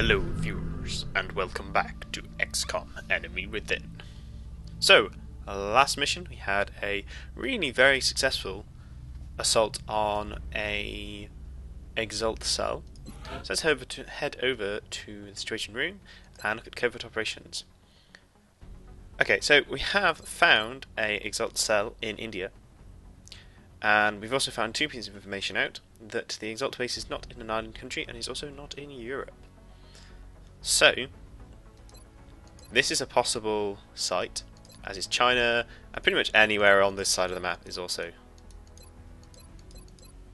Hello viewers, and welcome back to XCOM Enemy Within. So, last mission we had a really very successful assault on a Exult cell. So let's head over to the Situation Room and look at covert operations. Okay, so we have found a Exult cell in India, and we've also found two pieces of information out that the Exult base is not in an island country and is also not in Europe. So, this is a possible site, as is China, and pretty much anywhere on this side of the map is also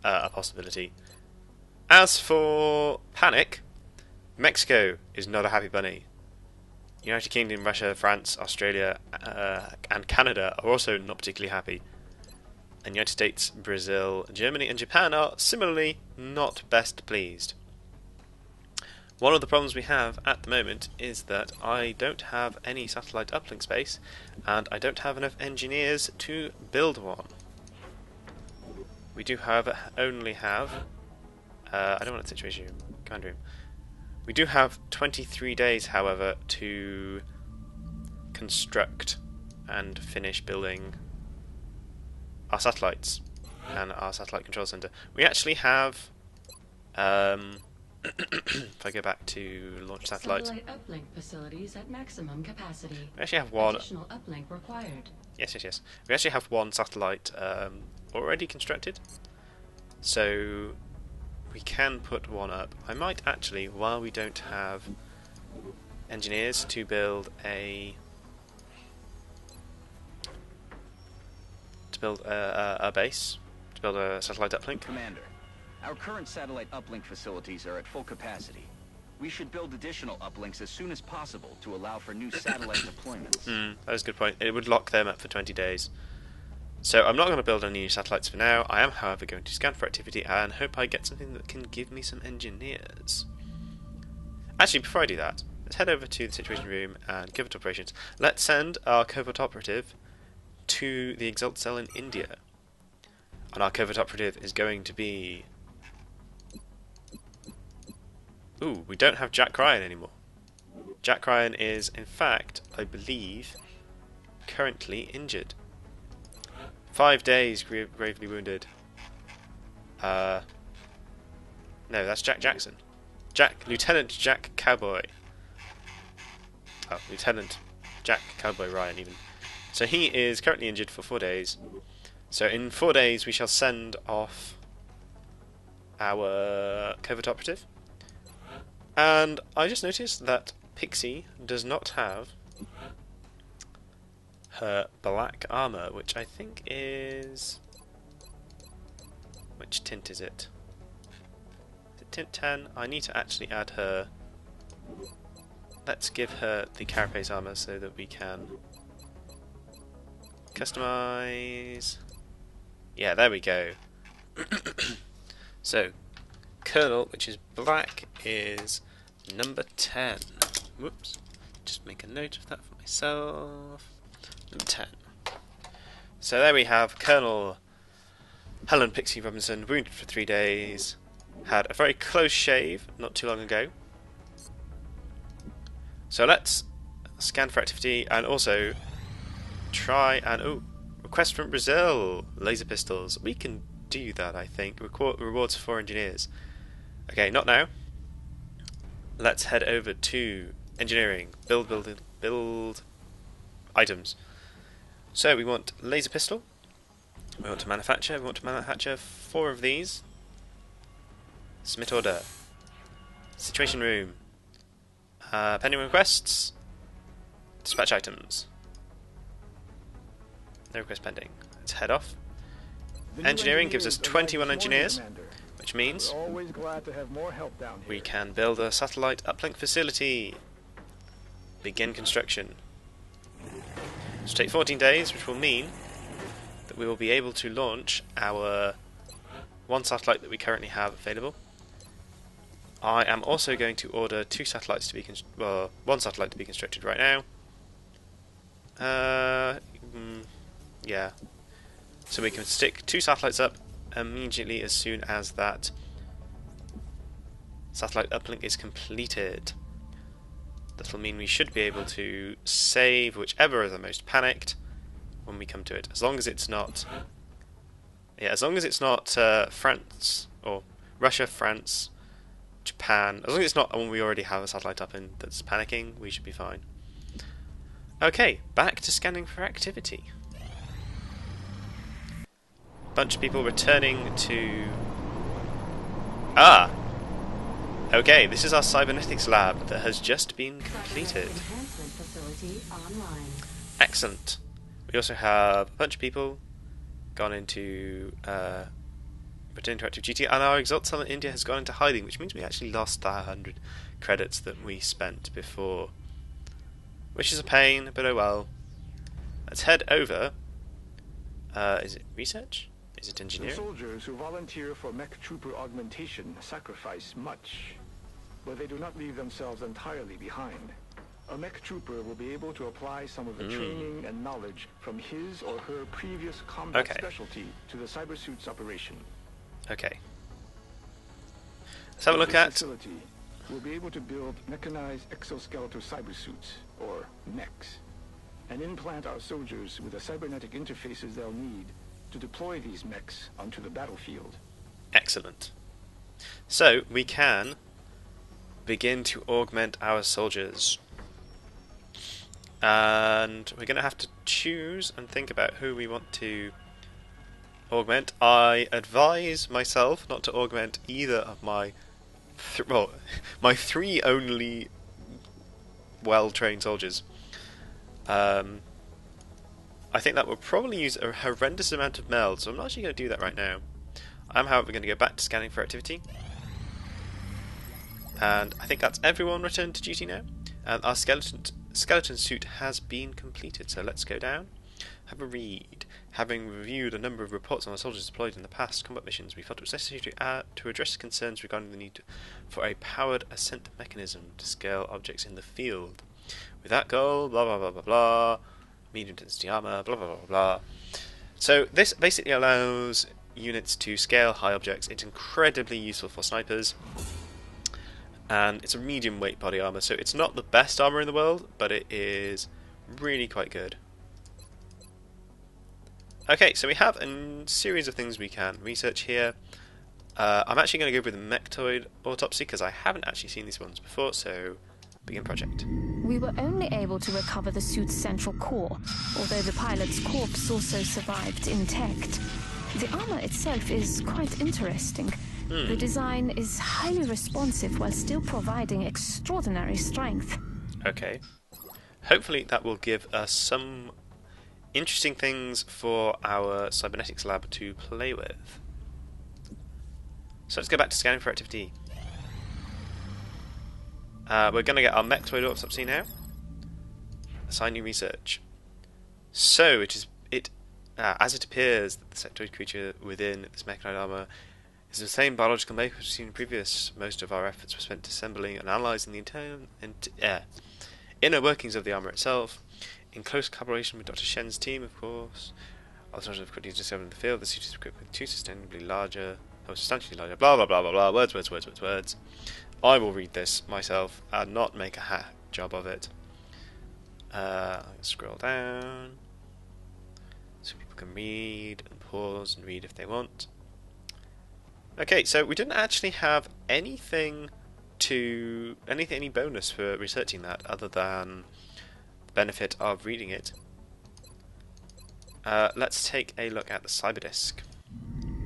a possibility. As for panic, Mexico is not a happy bunny. United Kingdom, Russia, France, Australia, and Canada are also not particularly happy. And United States, Brazil, Germany, and Japan are similarly not best pleased. One of the problems we have at the moment is that I don't have any satellite uplink space, and I don't have enough engineers to build one. We do, however, only have... I don't want a situation room, command room. We do have 23 days, however, to construct and finish building our satellites and our satellite control center. We actually have... if I go back to launch satellite. Satellite uplink facilities at maximum capacity. We actually have one. Additional uplink required. Yes. We actually have one satellite already constructed, so we can put one up. I might actually, while we don't have engineers to build a base, to build a satellite uplink. Commander, our current satellite uplink facilities are at full capacity. We should build additional uplinks as soon as possible to allow for new satellite deployments. That is a good point. It would lock them up for 20 days. So I'm not going to build any new satellites for now. I am, however, going to scan for activity and hope I get something that can give me some engineers. Actually, before I do that, let's head over to the Situation Room and covert operations. Let's send our covert operative to the Exult cell in India. And our covert operative is going to be... Ooh, we don't have Jack Ryan anymore. Jack Ryan is, in fact, I believe, currently injured. 5 days gravely wounded. No, that's Jack Jackson. Lieutenant Jack Cowboy. Oh, Lieutenant Jack Cowboy Ryan, even. So he is currently injured for 4 days. So in 4 days we shall send off our covert operative. And I just noticed that Pixie does not have her black armor, which I think is... Which tint is it? Is it tint 10? I need to actually add her... Let's give her the carapace armor so that we can customize... Yeah, there we go. So, Colonel, which is black, is number 10. Whoops. Just make a note of that for myself. Number 10. So there we have Colonel Helen Pixie Robinson, wounded for 3 days. Had a very close shave not too long ago. So let's scan for activity and also try and... Oh, request from Brazil! Laser pistols. We can do that, I think. Rewards for engineers. Okay, not now. Let's head over to engineering. Build items. So we want laser pistol. We want to manufacture. We want to manufacture 4 of these. Submit order. Situation room. Pending requests. Dispatch items. No request pending. Let's head off. Engineering gives us 21 engineers, which means we can build a satellite uplink facility. Begin construction. This will take 14 days, which will mean that we will be able to launch our one satellite that we currently have available. I am also going to order 2 satellites to be one satellite to be constructed right now. Yeah. So we can stick 2 satellites up immediately as soon as that Satellite uplink is completed. That'll mean we should be able to save whichever are the most panicked when we come to it. As long as it's not... Yeah, as long as it's not France, or Russia, France, Japan. As long as it's not when we already have a satellite up in that's panicking, we should be fine. Okay, back to scanning for activity. Bunch of people returning to... Ah! Okay, this is our cybernetics lab that has just been completed. Enhancement facility online. Excellent. We also have a bunch of people gone into return to active duty, and our Exult summit in India has gone into hiding, which means we actually lost that 100 credits that we spent before. Which is a pain, but oh well. Let's head over. Is it research? Is it The engineering? soldiers who volunteer for mech trooper augmentation sacrifice much, but they do not leave themselves entirely behind. A mech trooper will be able to apply some of the training and knowledge from his or her previous combat specialty to the cybersuit's operation. Okay. Let's have a look This at... facility will be able to build mechanized exoskeletal cybersuits, or mechs, and implant our soldiers with the cybernetic interfaces they'll need to deploy these mechs onto the battlefield. Excellent. So, we can begin to augment our soldiers. And we're going to have to choose and think about who we want to augment. I advise myself not to augment either of my my three only well-trained soldiers. I think that will probably use a horrendous amount of meld, so I'm not actually going to do that right now. I'm, however, going to go back to scanning for activity. And I think that's everyone returned to duty now. And our skeleton suit has been completed, so let's go down. Have a read. Having reviewed a number of reports on our soldiers deployed in the past combat missions, we felt it was necessary to address concerns regarding the need for a powered ascent mechanism to scale objects in the field. With that goal, blah blah blah blah blah, medium density armor, blah blah blah blah blah. So this basically allows units to scale high objects. It's incredibly useful for snipers, and it's a medium weight body armor, so it's not the best armor in the world, but it is really quite good. Okay, so we have a series of things we can research here. I'm actually going to go with the mechtoid autopsy because I haven't actually seen these ones before, so begin project. We were only able to recover the suit's central core, although the pilot's corpse also survived intact. The armor itself is quite interesting. The design is highly responsive while still providing extraordinary strength. Okay. Hopefully that will give us some interesting things for our cybernetics lab to play with. So let's go back to scanning for activity. We're going to get our mechtoid autopsy now. Assign new research. So as it appears that the sectoid creature within this mechanoid armor is the same biological makeup we've seen in previous. Most of our efforts were spent assembling and analysing the inner workings of the armor itself, in close collaboration with Dr. Shen's team, of course. Alternative quickly discovered in the field, the suit is equipped with two substantially larger, blah blah blah blah blah, words. I will read this myself and not make a hack job of it. I'll scroll down so people can read and pause and read if they want. Okay, so we didn't actually have any bonus for researching that other than the benefit of reading it. Let's take a look at the cyberdisk.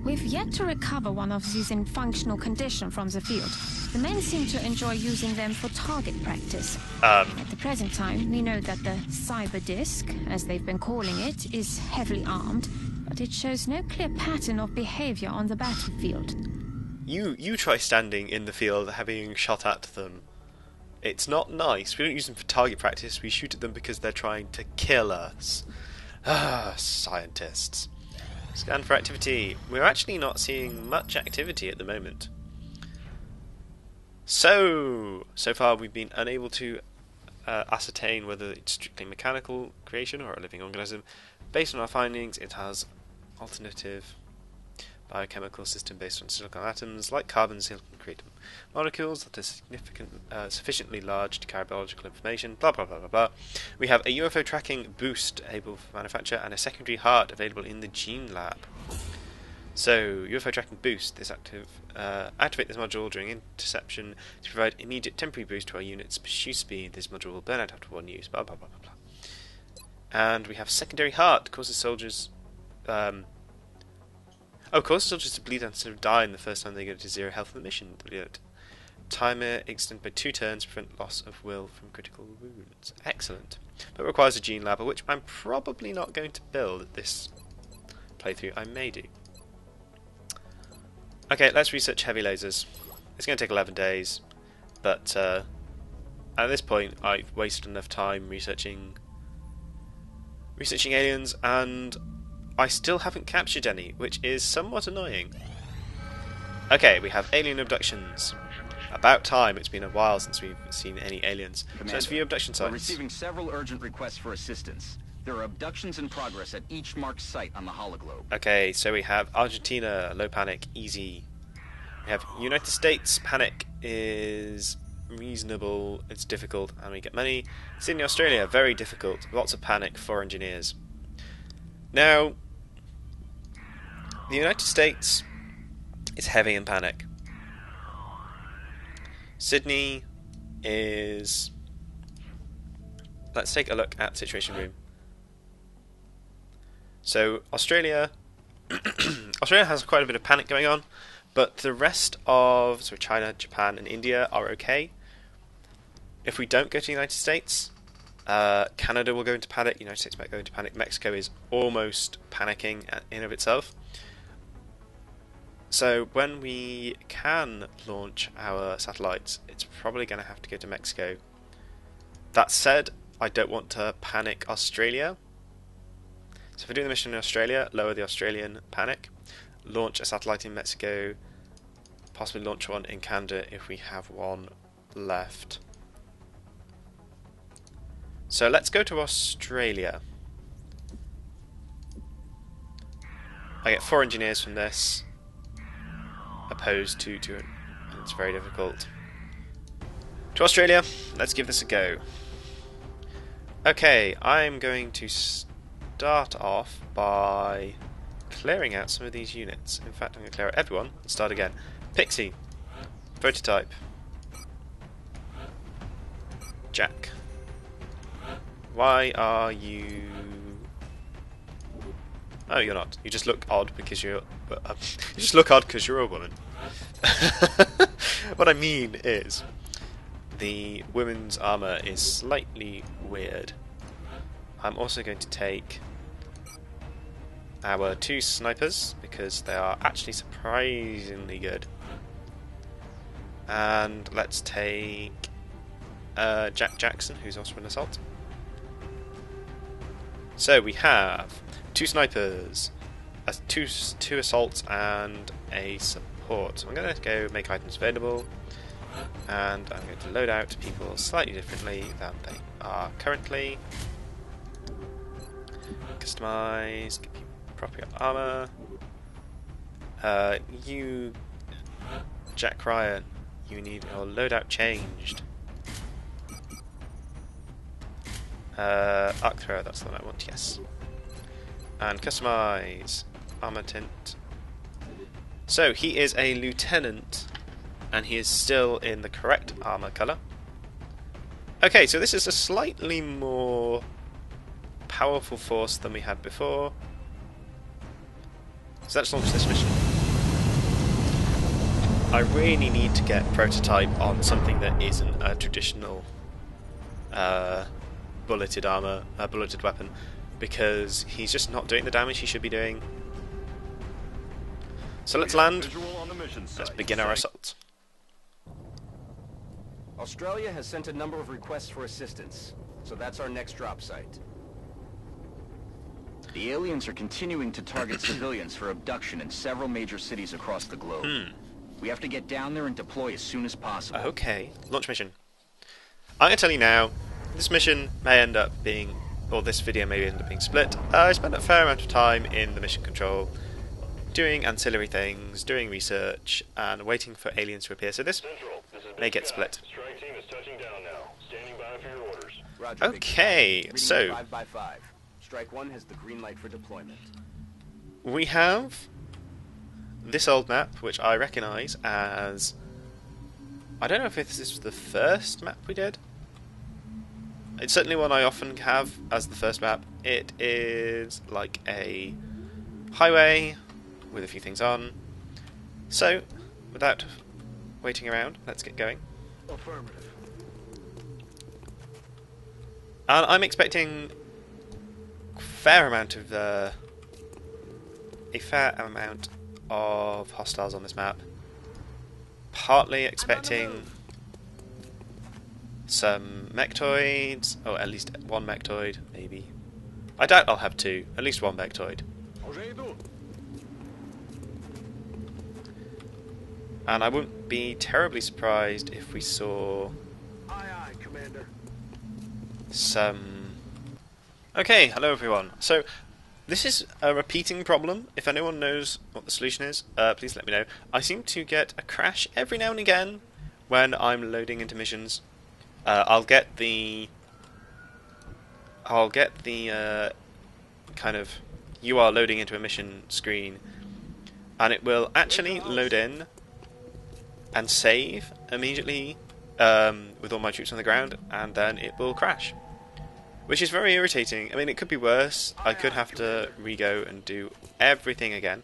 We've yet to recover one of these in functional condition from the field. The men seem to enjoy using them for target practice. At the present time, we know that the cyber disk, as they've been calling it, is heavily armed, but it shows no clear pattern of behavior on the battlefield. You try standing in the field having shot at them. It's not nice. We don't use them for target practice, we shoot at them because they're trying to kill us. Ah, scientists. Scan for activity. We're actually not seeing much activity at the moment. So far we've been unable to ascertain whether it's strictly mechanical creation or a living organism. Based on our findings, it has alternative biochemical system based on silicon atoms, like carbon, silicon create molecules that are sufficiently large to carry biological information, blah blah blah blah blah. We have a UFO tracking boost able for manufacture and a secondary heart available in the gene lab. So, UFO tracking boost, activate this module during interception to provide immediate temporary boost to our unit's pursuit speed. This module will burn out after one use, blah blah blah blah blah. And we have secondary heart, causes soldiers causes soldiers to bleed out instead of die in the first time they get to 0 health in the mission. Timer extended by 2 turns, prevent loss of will from critical wounds. Excellent. But requires a gene lab, which I'm probably not going to build at this playthrough. I may do. Okay, let's research heavy lasers. It's going to take 11 days, but at this point I've wasted enough time researching aliens, and I still haven't captured any, which is somewhat annoying. Okay, we have alien abductions. About time. It's been a while since we've seen any aliens. Commander, so let's view abduction sites. We're receiving several urgent requests for assistance. There are abductions in progress at each marked site on the hologlobe. Okay, so we have Argentina, low panic, easy. We have United States, panic is reasonable, it's difficult, and we get money. Sydney, Australia, very difficult, lots of panic, 4 engineers. Now, the United States is heavy in panic. Sydney is... Let's take a look at Situation Room. So, Australia... Australia has quite a bit of panic going on, but the rest of... So China, Japan and India are okay. If we don't go to the United States, Canada will go into panic, the United States might go into panic, Mexico is almost panicking in and of itself. So when we can launch our satellites, it's probably going to have to go to Mexico. That said, I don't want to panic Australia. So if we're doing the mission in Australia, lower the Australian panic, launch a satellite in Mexico, possibly launch one in Canada if we have one left. So let's go to Australia. I get 4 engineers from this, opposed to 2, and it's very difficult. To Australia, let's give this a go. Okay, I'm going to start off by clearing out some of these units. In fact, I'm going to clear out everyone and start again. Pixie, prototype, Jack. Why are you... Oh, you're not. You just look odd because you're... you just look odd because you're a woman. What I mean is, the women's armour is slightly weird. I'm also going to take our 2 snipers, because they are actually surprisingly good. And let's take Jack Jackson, who's also an assault. So we have 2 snipers, 2 assaults, and a support. So I'm going to go make items available, and I'm going to load out people slightly differently than they are currently. Customize, give you proper armor. You, Jack Ryan, you need your loadout changed. Arc thrower, that's the one I want, yes. And customize armor tint. So he is a lieutenant, and he is still in the correct armor color. Okay, so this is a slightly more powerful force than we had before. So let's launch this mission. I really need to get prototype on something that isn't a traditional bulleted armor, bulleted weapon, because he's just not doing the damage he should be doing. So let's land. Let's begin our assault. Australia has sent a number of requests for assistance, so that's our next drop site. The aliens are continuing to target civilians for abduction in several major cities across the globe. We have to get down there and deploy as soon as possible. Okay, launch mission. I'm going to tell you now, this mission may end up being, or this video may end up being split. I spent a fair amount of time in the mission control. doing ancillary things, doing research, and waiting for aliens to appear. So this may get split. Strike team is touching down now. Standing by for your orders. Roger, Okay, Reading so 5 by 5. Strike 1 has the green light for deployment. we have this old map, which I recognise as... I don't know if this is the first map we did. It's certainly one I often have as the first map. It is like a highway with a few things on. So, without waiting around, let's get going. Affirmative. And I'm expecting a fair amount of hostiles on this map. Partly expecting some mechtoids, or at least one mechtoid, maybe. I doubt I'll have two, at least one mechtoid. And I wouldn't be terribly surprised if we saw Aye, aye, Commander. some... Okay, hello everyone. So, this is a repeating problem. If anyone knows what the solution is, please let me know. I seem to get a crash every now and again when I'm loading into missions. I'll get the kind of you are loading into a mission screen, and it will actually load in and save immediately with all my troops on the ground, and then it will crash, which is very irritating. I mean, it could be worse. I could have to re-go and do everything again.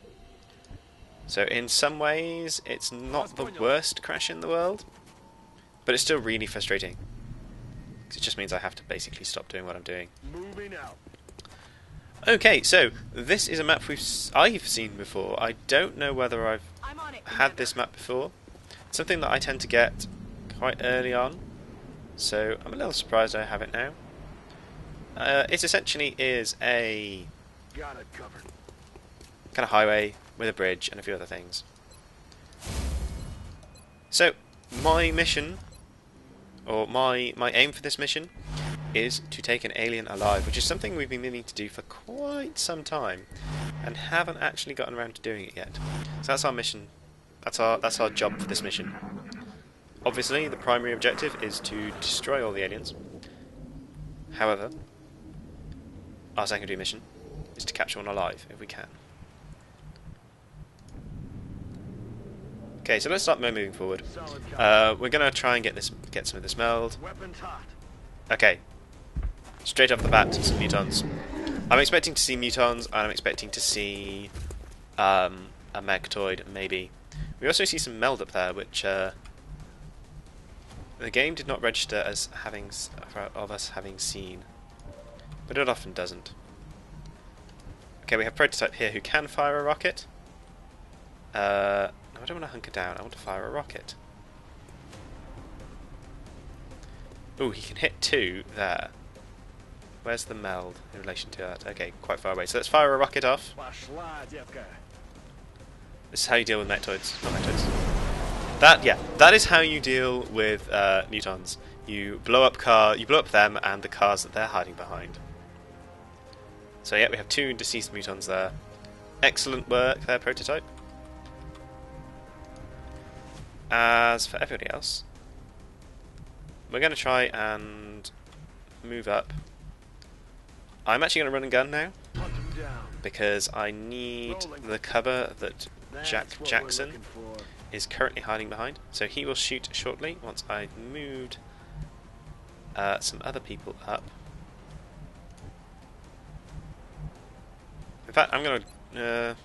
So in some ways, it's not the worst crash in the world, but it's still really frustrating. 'Cause it just means I have to basically stop doing what I'm doing. Moving out. Okay, so this is a map I've seen before. I don't know whether I've had this map before. It's something that I tend to get quite early on, so I'm a little surprised I have it now. It essentially is a Got it covered. kind of highway with a bridge and a few other things. So my mission, or my aim for this mission, is to take an alien alive, which is something we've been meaning to do for quite some time, and haven't actually gotten around to doing it yet. So that's our mission. That's our job for this mission. Obviously, the primary objective is to destroy all the aliens. However, our secondary mission is to capture one alive if we can. Okay, so let's start moving forward. We're gonna try and get some of this meld. Weapons hot. Okay, straight off the bat, some mutons. I'm expecting to see mutons, and I'm expecting to see a mechtoid, maybe. We also see some meld up there, which the game did not register as of us having seen, but it often doesn't. Okay, we have prototype here who can fire a rocket. No, I don't want to hunker down. I want to fire a rocket. Ooh, he can hit 2 there. Where's the meld in relation to that? Okay, quite far away. So let's fire a rocket off. This is how you deal with mechtoids, not mechtoids. That is how you deal with mutons. You blow up them and the cars that they're hiding behind. So yeah, we have 2 deceased mutons there. Excellent work there, prototype. As for everybody else, we're going to try and move up. I'm actually going to run and gun now, because I need the cover that Jack Jackson is currently hiding behind. So he will shoot shortly once I've moved some other people up. In fact, I'm going to...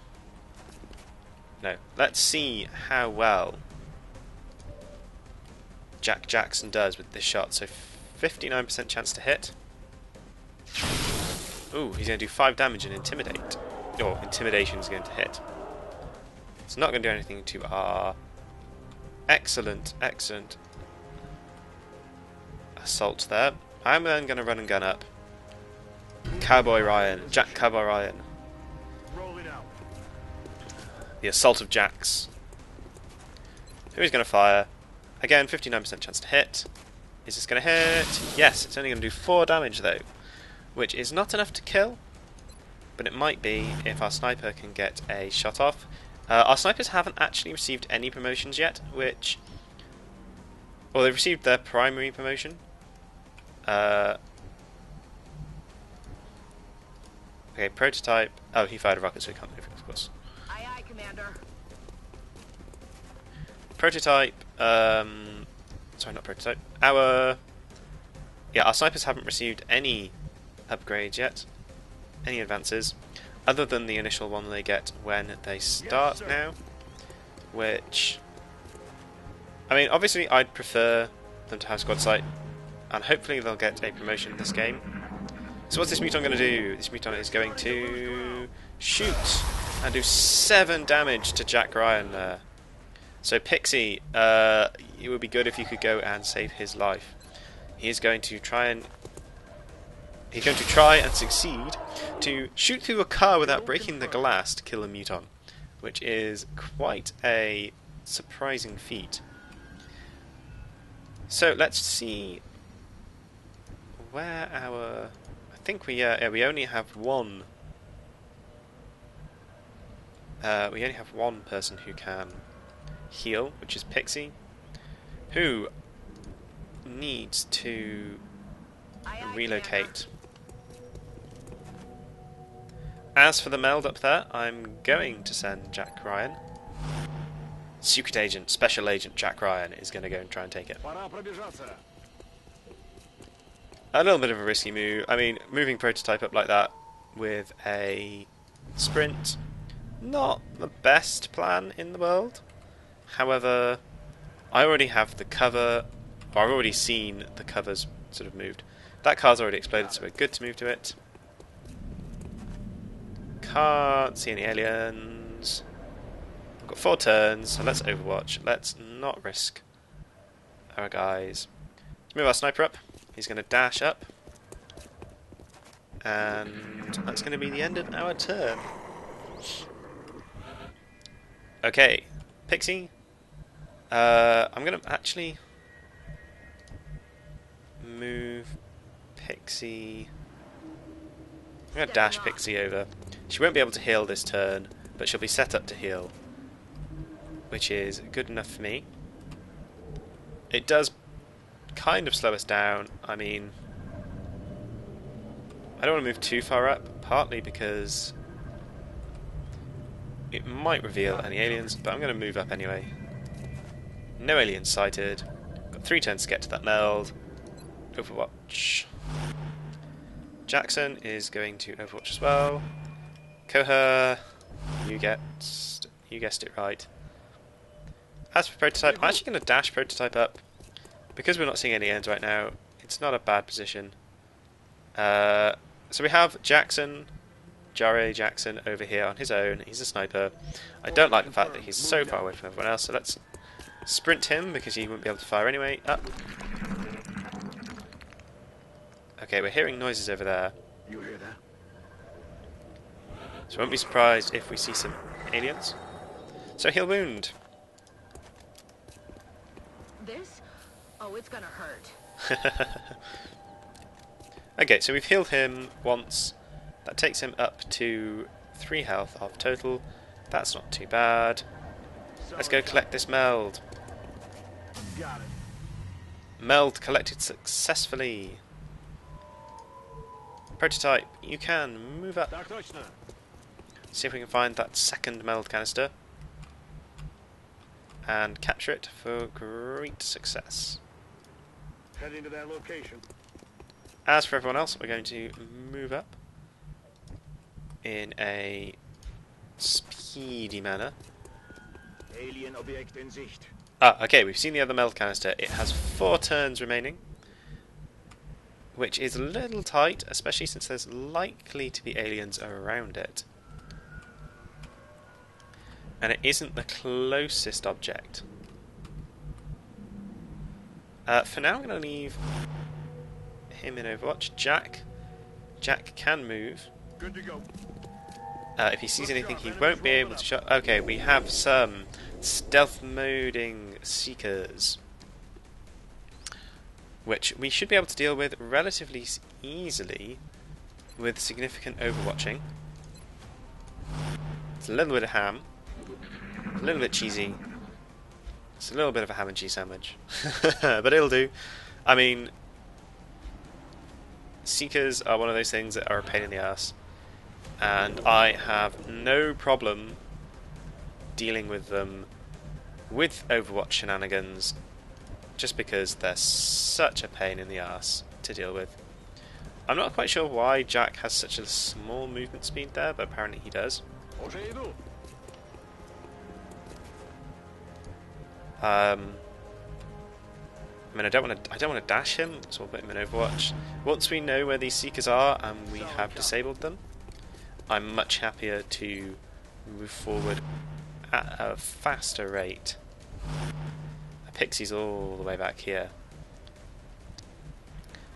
no, let's see how well Jack Jackson does with this shot. So 59% chance to hit. Ooh, he's going to do 5 damage and intimidate. Or intimidation is going to hit. It's not going to do anything to our excellent assault there. I'm then going to run and gun up Cowboy Ryan, Jack Cowboy Ryan. The assault of Jacks. Who is going to fire? Again, 59% chance to hit. Is this going to hit? Yes, it's only going to do 4 damage though, which is not enough to kill, but it might be if our sniper can get a shot off. Our snipers haven't actually received any promotions yet, which... Well, they've received their primary promotion. Okay, prototype... Oh, he fired a rocket, so he can't move, of course. Aye, aye, Commander. Prototype... Sorry, not prototype. Our snipers haven't received any upgrades yet. Any advances. Other than the initial one they get when they start now. Which... I mean, obviously I'd prefer them to have squad sight. And hopefully they'll get a promotion in this game. So what's this muton going to do? This muton is going to shoot and do 7 damage to Jack Ryan there. So Pixie, it would be good if you could go and save his life. He's going to try and succeed to shoot through a car without breaking the glass to kill a muton, which is quite a surprising feat. So let's see where our... I think we only have one. We only have one person who can heal, which is Pixie, who needs to relocate. As for the meld up there, I'm going to send Jack Ryan. Secret agent, special agent Jack Ryan is going to go and try and take it. A little bit of a risky move. I mean, moving prototype up like that with a sprint, not the best plan in the world. However, I already have the cover, or I've already seen the covers sort of moved. That car's already exploded, so we're good to move to it. Can't see any aliens. I've got 4 turns, so let's overwatch. Let's not risk our guys. Let's move our sniper up. He's going to dash up. And that's going to be the end of our turn. Okay, Pixie. I'm going to actually move Pixie. I'm going to dash Pixie over. She won't be able to heal this turn, but she'll be set up to heal, which is good enough for me. It does kind of slow us down. I mean, I don't want to move too far up, partly because it might reveal any aliens, but I'm going to move up anyway. No aliens sighted. Got 3 turns to get to that meld. Overwatch. Jackson is going to overwatch as well. Koha, you guessed it right. As for prototype, I'm actually going to dash prototype up. Because we're not seeing any ends right now, it's not a bad position. So we have Jackson, Jare Jackson over here on his own. He's a sniper. I don't like the fact that he's so far away from everyone else, so let's sprint him because he won't be able to fire anyway. Up. Okay, we're hearing noises over there. You hear that? So I won't be surprised if we see some aliens. So heal wound. This? Oh, it's gonna hurt. Okay, so we've healed him once. That takes him up to 3 health of total. That's not too bad. Let's go collect this meld. Got it. Meld collected successfully. Prototype, you can move up. See if we can find that second meld canister and capture it for great success. Heading to that location. As for everyone else, we're going to move up in a speedy manner. Alien Objekt in Sicht. Okay, we've seen the other meld canister. It has 4 turns remaining, which is a little tight, especially since there's likely to be aliens around it. And it isn't the closest object. For now, I'm going to leave him in Overwatch. Jack can move. Good to go. If he sees anything, he won't be able to shot. Okay, we have some stealth moding seekers, which we should be able to deal with relatively easily with significant overwatching. a little bit of ham, a little bit cheesy. It's a little bit of a ham and cheese sandwich, but it'll do. I mean, Seekers are one of those things that are a pain in the ass, and I have no problem dealing with them with Overwatch shenanigans, just because they're such a pain in the ass to deal with. I'm not quite sure why Jack has such a small movement speed there, but apparently he does. I mean, I don't want to dash him, so we'll put him in Overwatch. Once we know where these Seekers are and we have disabled them, I'm much happier to move forward at a faster rate. Pixie's all the way back here.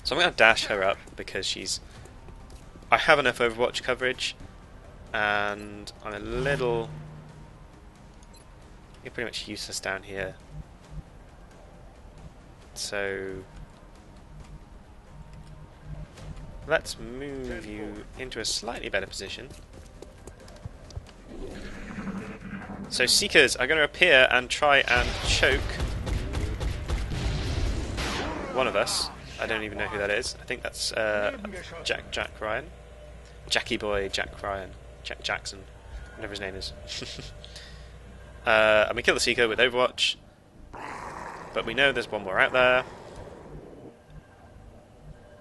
So I'm going to dash her up because I have enough Overwatch coverage, and I'm a little... You're pretty much useless down here. So let's move you into a slightly better position. So Seekers are going to appear and try and choke one of us. I don't even know who that is. I think that's Jack Ryan. Jackie Boy Jack Ryan. Jack Jackson. Whatever his name is. And we kill the Seeker with Overwatch. But we know there's one more out there.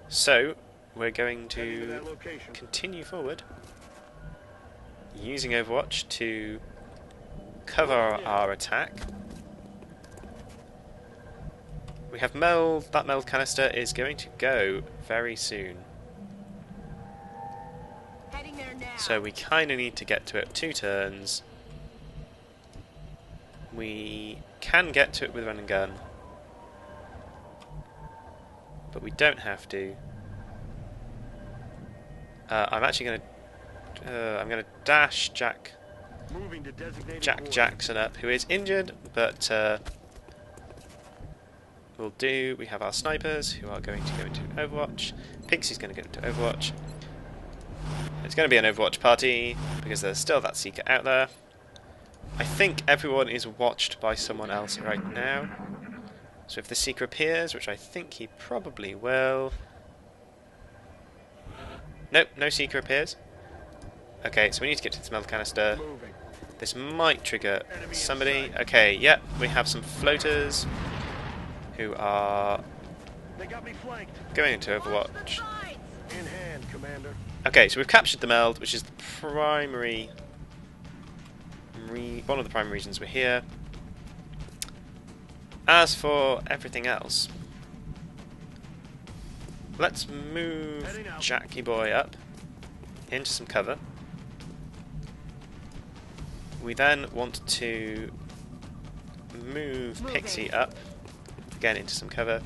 So, we're going to continue forward, using Overwatch to cover our attack. We have meld. That meld canister is going to go very soon. Heading there now. So we kind of need to get to it 2 turns. We can get to it with run and gun, but we don't have to. I'm actually going to I'm going to dash Jack Jackson up, who is injured, but will do. We have our snipers who are going to go into Overwatch. Pixie's going to go into Overwatch. It's going to be an Overwatch party because there's still that Seeker out there. I think everyone is watched by someone else right now. So if the Seeker appears, which I think he probably will... Nope, no Seeker appears. Okay, so we need to get to the smell canister. This might trigger somebody. Okay, yep, we have some floaters who are going into Overwatch. In hand, Commander. Okay, so we've captured the meld, which is the primary... one of the primary reasons we're here. As for everything else, let's move Jackie Boy up into some cover. We then want to move Pixie up again into some cover.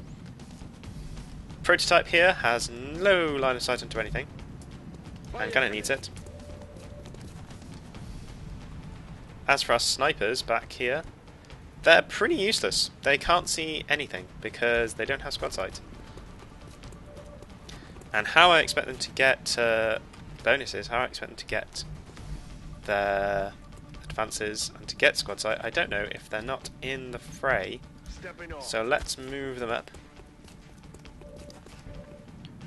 Prototype here has no line of sight into anything and kind of needs it. As for our snipers back here, they're pretty useless. They can't see anything because they don't have squad sight. And how I expect them to get bonuses, how I expect them to get their advances and to get squad sight, I don't know if they're not in the fray. So let's move them up.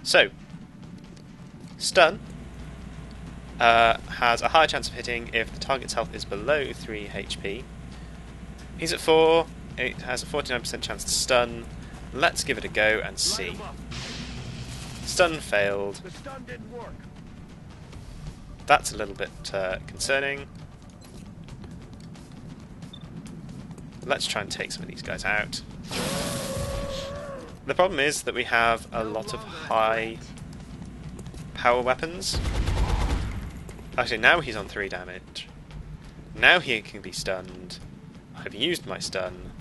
So, stun has a higher chance of hitting if the target's health is below 3 HP. He's at 4, it has a 49% chance to stun. Let's give it a go and see. Stun failed. The stun didn't work. That's a little bit concerning. Let's try and take some of these guys out. The problem is that we have a lot of high power weapons. Actually, now he's on 3 damage. Now he can be stunned. I've used my stun.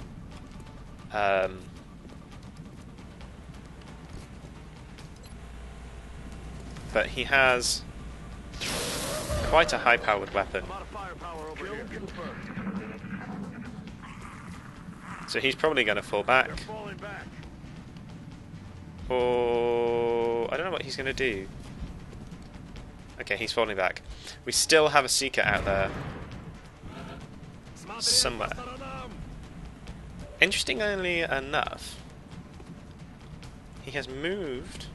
But he has quite a high-powered weapon. So he's probably going to fall back. Or... I don't know what he's going to do. Okay, he's falling back. We still have a Seeker out there. somewhere. Interestingly enough, he has moved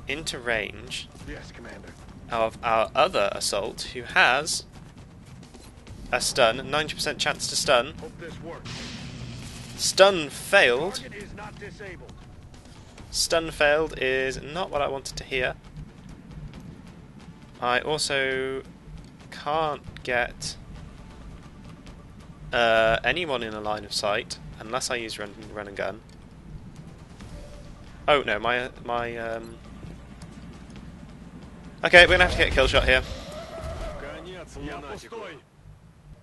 into range of our other assault, who has a stun, 90% chance to stun. Stun failed. Stun failed is not what I wanted to hear. I also can't get anyone in a line of sight unless I use run and gun. Oh no, my okay, we're gonna have to get a kill shot here.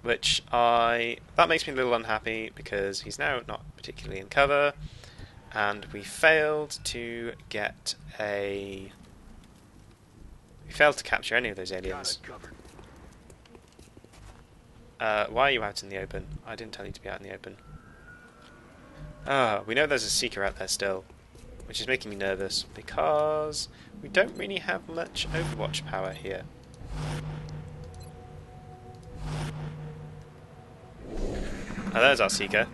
That makes me a little unhappy because he's now not particularly in cover, and we failed to get we failed to capture any of those aliens. Why are you out in the open? I didn't tell you to be out in the open. We know there's a seeker out there still, which is making me nervous because we don't really have much Overwatch power here. Oh, there's our seeker.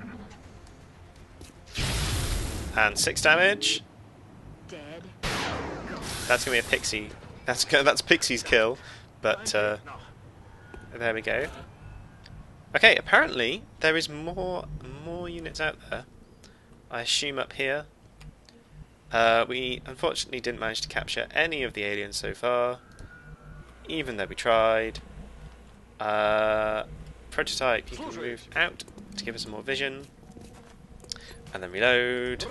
And 6 damage. Dead. That's gonna be a pixie. That's Pixie's kill, but there we go. Okay, apparently there is more units out there. I assume up here. We unfortunately didn't manage to capture any of the aliens so far, even though we tried. Prototype, you can move out to give us more vision, and then reload.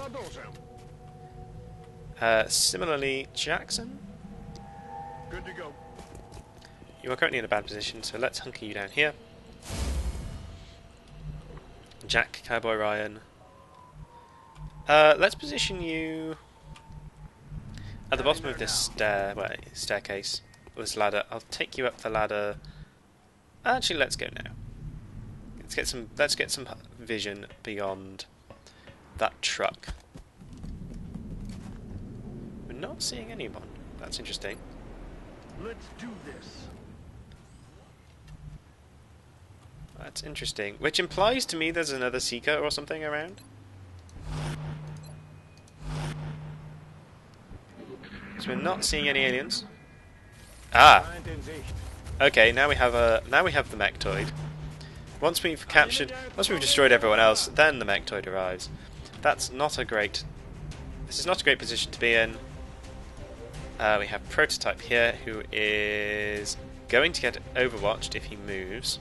Similarly, Jackson, Good to go. you are currently in a bad position, so let's hunker you down here. Jack, Cowboy Ryan. Let's position you at the bottom of this staircase, or this ladder. I'll take you up the ladder. Actually, let's go now. Let's get some vision beyond that truck. We're not seeing anyone. That's interesting. Let's do this. That's interesting. Which implies to me there's another seeker or something around. So we're not seeing any aliens. Ah. Okay, now we have the mechtoid. Once we've destroyed everyone else, then the mechtoid arrives. This is not a great position to be in. We have Prototype here, who is going to get overwatched if he moves.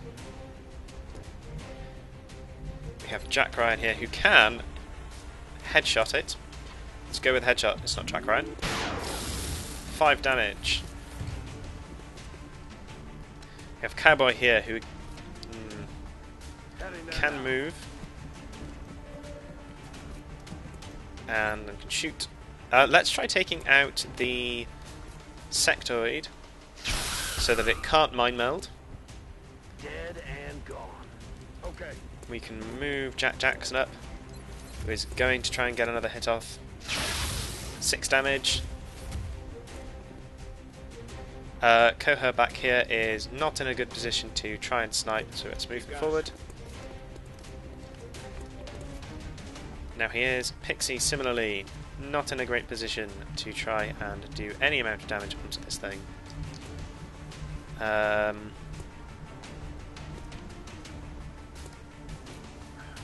We have Jack Ryan here, who can headshot it. Let's go with headshot. It's not Jack Ryan. 5 damage. We have Cowboy here, who can move and can shoot. Let's try taking out the sectoid so that it can't mind meld. Dead and gone. Okay. We can move Jack Jackson up, who is going to try and get another hit off. 6 damage. Coher back here is not in a good position to try and snipe, so let's move forward. Now he is. Pixie, similarly, not in a great position to try and do any amount of damage onto this thing.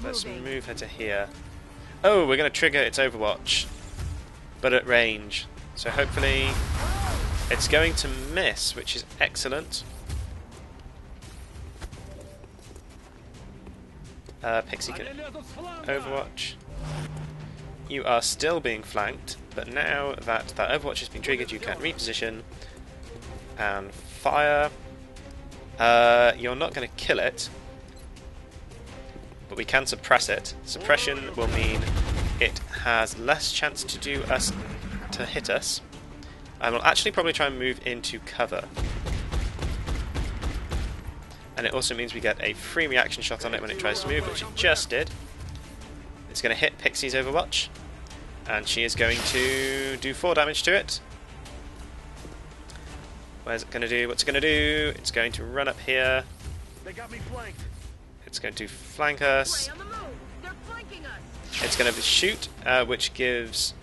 Let's move her to here. Oh, we're going to trigger its Overwatch, but at range. So hopefully it's going to miss, which is excellent. Pixie can Overwatch. You are still being flanked, but now that Overwatch has been triggered, you can reposition and fire. You're not going to kill it, but we can suppress it. Suppression will mean it has less chance to hit us, and we'll actually probably try and move into cover. And it also means we get a free reaction shot on it when it tries to move, which it just did. It's going to hit Pixie's Overwatch, and she is going to do 4 damage to it. Where's it going to do? What's it going to do? It's going to run up here. They got me flanked. It's going to flank us. On the move. They're flanking us. It's going to shoot, which gives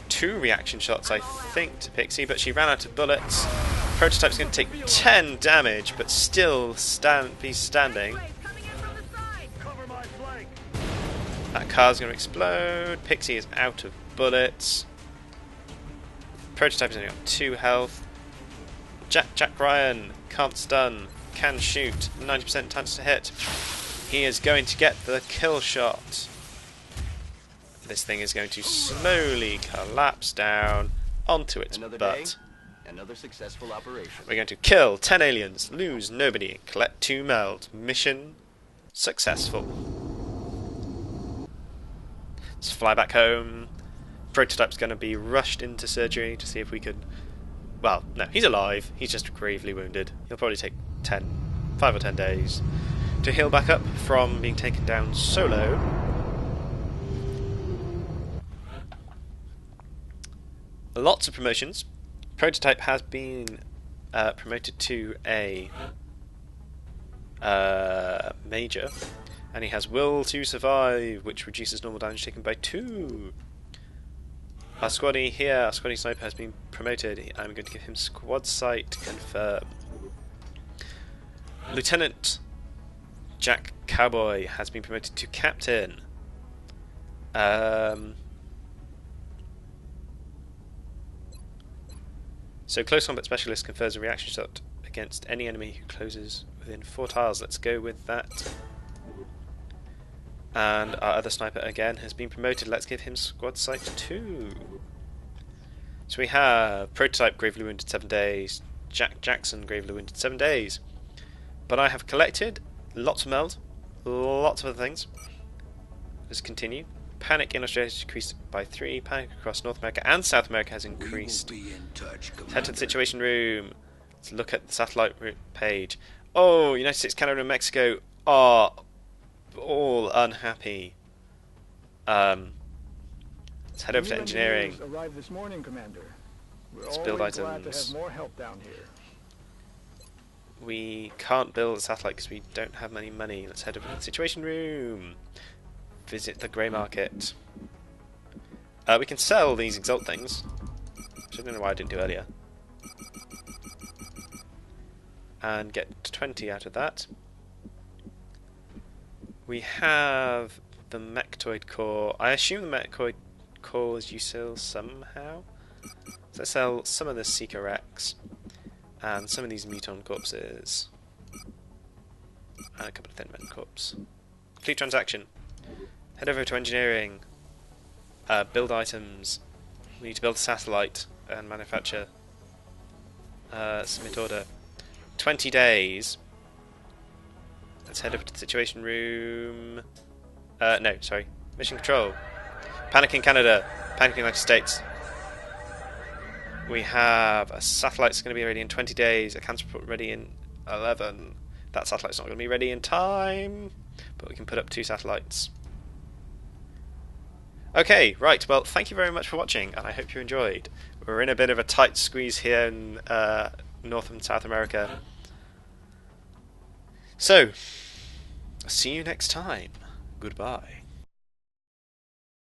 2 reaction shots, I think, to Pixie, but she ran out of bullets. Prototype's going to take 10 damage, but still be standing. Coming in from the side. Cover my flank. That car's going to explode. Pixie is out of bullets. Prototype's only got 2 health. Jack Ryan can't stun, can shoot, 90% chance to hit. He is going to get the kill shot. This thing is going to slowly collapse down onto its Another butt. day, another successful operation. We're going to kill 10 aliens, lose nobody, collect 2 meld. Mission successful. Let's fly back home. Prototype's going to be rushed into surgery to see if we can... Well, no, he's alive. He's just gravely wounded. He'll probably take 5 or 10 days to heal back up from being taken down solo. Lots of promotions. Prototype has been promoted to a major, and he has Will to Survive, which reduces normal damage taken by 2. Our squaddy here, our squaddy sniper, has been promoted. I'm going to give him squad sight confirm. Lieutenant Jack Cowboy has been promoted to captain. So close combat specialist confers a reaction shot against any enemy who closes within 4 tiles. Let's go with that. And our other sniper again has been promoted. Let's give him squad sight 2. So we have Prototype gravely wounded 7 days, Jack Jackson gravely wounded 7 days. But I have collected lots of meld, lots of other things. Let's continue. Panic in Australia has decreased by 3. Panic across North America and South America has increased. Let's head to the situation room. Let's look at the satellite page. Oh, United States, Canada and Mexico are all unhappy. Let's head over to engineering. Arrived this morning, Commander. Let's build glad to items. have more help down here. We can't build a satellite because we don't have any money. Let's head over to the situation room. Visit the grey market. We can sell these Exult things, which I don't know why I didn't do earlier, and get 20 out of that. We have the Mechtoid core. I assume the Mechtoid core is useful somehow. So let's sell some of the Seeker Rex and some of these Muton corpses and a couple of Thin Men corpse. Complete transaction. Head over to engineering. Build items. We need to build a satellite and manufacture. Submit order. 20 days. Let's head over to the situation room. No, sorry. Mission control. Panic in Canada. Panic in the United States. We have a satellite that's going to be ready in 20 days. A cancer report ready in 11. That satellite's not going to be ready in time, but we can put up 2 satellites. Okay, right, well, thank you very much for watching, and I hope you enjoyed. We're in a bit of a tight squeeze here in North and South America. So, see you next time. Goodbye.